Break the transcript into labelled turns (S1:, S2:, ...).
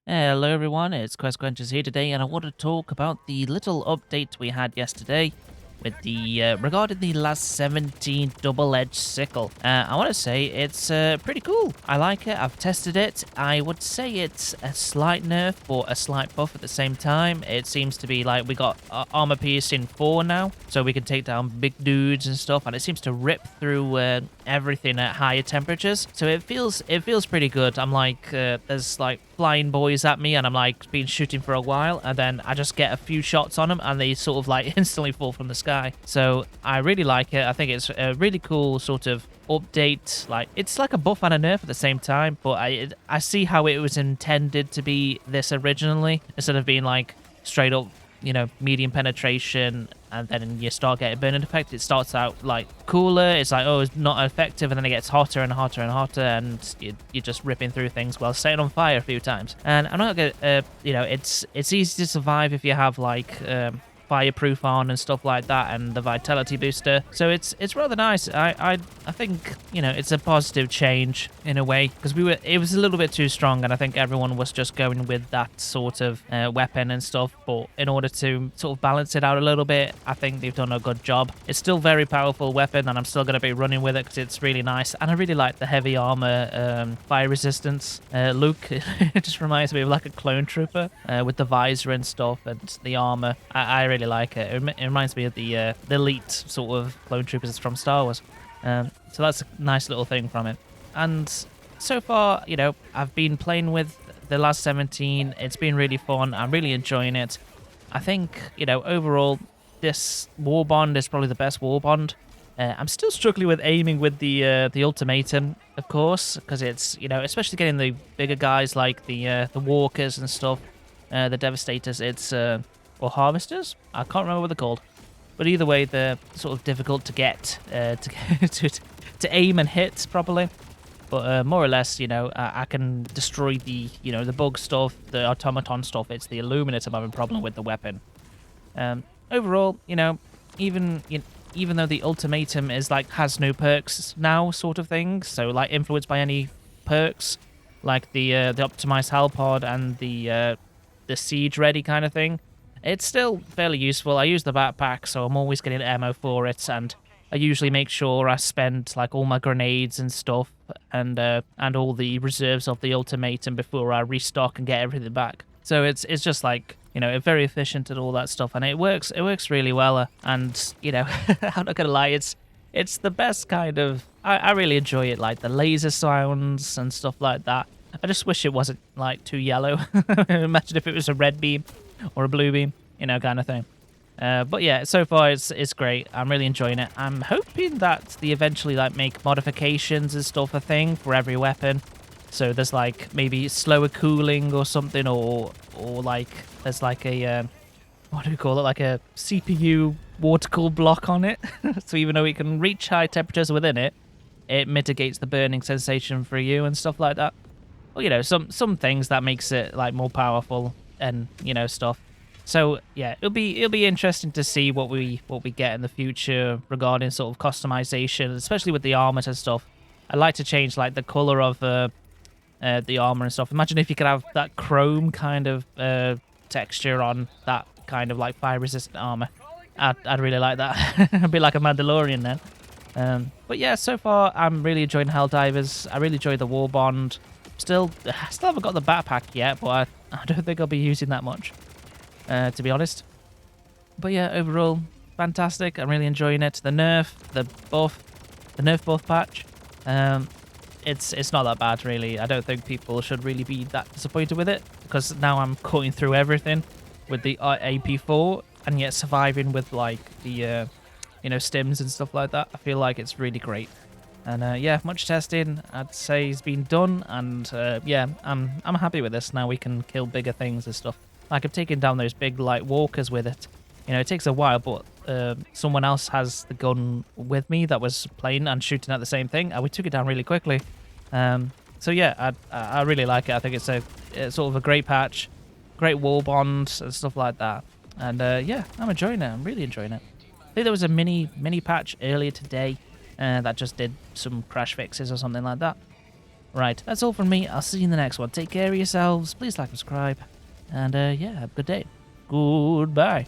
S1: Hello everyone, it's Questquenchers here today, and I want to talk about the little update we had yesterday with the regarding the last 17 double-edged sickle. I want to say it's pretty cool. I like it. I've tested it. I would say it's a slight nerf, but a slight buff at the same time. It seems to be like we got armor piercing 4 now, so we can take down big dudes and stuff, and it seems to rip through everything at higher temperatures. So it feels pretty good. I'm like there's like flying boys at me, and I'm like been shooting for a while, and then I just get a few shots on them and they sort of like instantly fall from the sky. So I really like it. I think it's a really cool sort of update. Like, it's like a buff and a nerf at the same time, but I see how it was intended to be this originally, instead of being like straight up, you know, medium penetration and then you start getting burning effect. It starts out like cooler, it's like, oh, it's not effective, and then it gets hotter and hotter and hotter, and you're just ripping through things while setting on fire a few times. And I'm not gonna you know, it's easy to survive if you have like fireproof on and stuff like that, and the vitality booster. So it's rather nice. I think, you know, it's a positive change in a way, because it was a little bit too strong, and I think everyone was just going with that sort of weapon and stuff. But in order to sort of balance it out a little bit, I think they've done a good job. It's still very powerful weapon, and I'm still going to be running with it because it's really nice. And I really like the heavy armor fire resistance look. It just reminds me of like a clone trooper with the visor and stuff, and the armor. I really like it. It reminds me of the elite sort of clone troopers from Star Wars. So that's a nice little thing from it. And so far, you know, I've been playing with the last 17. It's been really fun. I'm really enjoying it. I think, you know, overall, this war bond is probably the best war bond. I'm still struggling with aiming with the ultimatum, of course, because it's, you know, especially getting the bigger guys like the walkers and stuff, the devastators. It's or harvesters. I can't remember what they're called, but either way, they're sort of difficult to get to aim and hit properly. But more or less, you know, I can destroy the, you know, the bug stuff, the automaton stuff. It's the illuminate I'm having a problem with the weapon. Overall, you know, even though the ultimatum is like has no perks now, sort of thing, so like influenced by any perks, like the optimized halpod and the siege ready kind of thing, it's still fairly useful. I use the backpack, so I'm always getting ammo for it, and I usually make sure I spend like all my grenades and stuff, and all the reserves of the ultimatum before I restock and get everything back. So it's just like, you know, very efficient and all that stuff, and it works really well. And, you know, I'm not gonna lie, it's the best kind of. I really enjoy it, like the laser sounds and stuff like that. I just wish it wasn't like too yellow. Imagine if it was a red beam or a blue beam, you know, kind of thing. But yeah, so far it's great. I'm really enjoying it. I'm hoping that they eventually like make modifications and stuff a thing for every weapon. So there's like maybe slower cooling or something, or like there's like a what do we call it? Like a CPU water cool block on it. So even though it can reach high temperatures within it, it mitigates the burning sensation for you and stuff like that. Well, you know, some things that makes it like more powerful and, you know, stuff. So yeah, it'll be interesting to see what we get in the future regarding sort of customization, especially with the armor and stuff. I'd like to change like the color of the armor and stuff. Imagine if you could have that chrome kind of texture on that kind of like fire resistant armor. I'd really like that. I'd be like a Mandalorian then. But yeah, so far I'm really enjoying Helldivers. I really enjoy the war bond. Still haven't got the backpack yet, but I don't think I'll be using that much, to be honest. But yeah, overall, fantastic. I'm really enjoying it. The nerf buff patch, it's not that bad, really. I don't think people should really be that disappointed with it, because now I'm cutting through everything with the AP4, and yet surviving with like the you know, stims and stuff like that. I feel like it's really great. And yeah, much testing I'd say has been done, and yeah, I'm happy with this. Now we can kill bigger things and stuff. Like, I've taken down those big light walkers with it. You know, it takes a while, but someone else has the gun with me that was playing and shooting at the same thing, and we took it down really quickly. So yeah, I really like it. I think it's sort of a great patch, great wall bond and stuff like that. And yeah, I'm enjoying it. I'm really enjoying it. I think there was a mini patch earlier today that just did some crash fixes or something like that. Right, that's all from me. I'll see you in the next one. Take care of yourselves. Please like, subscribe. And yeah, have a good day. Goodbye.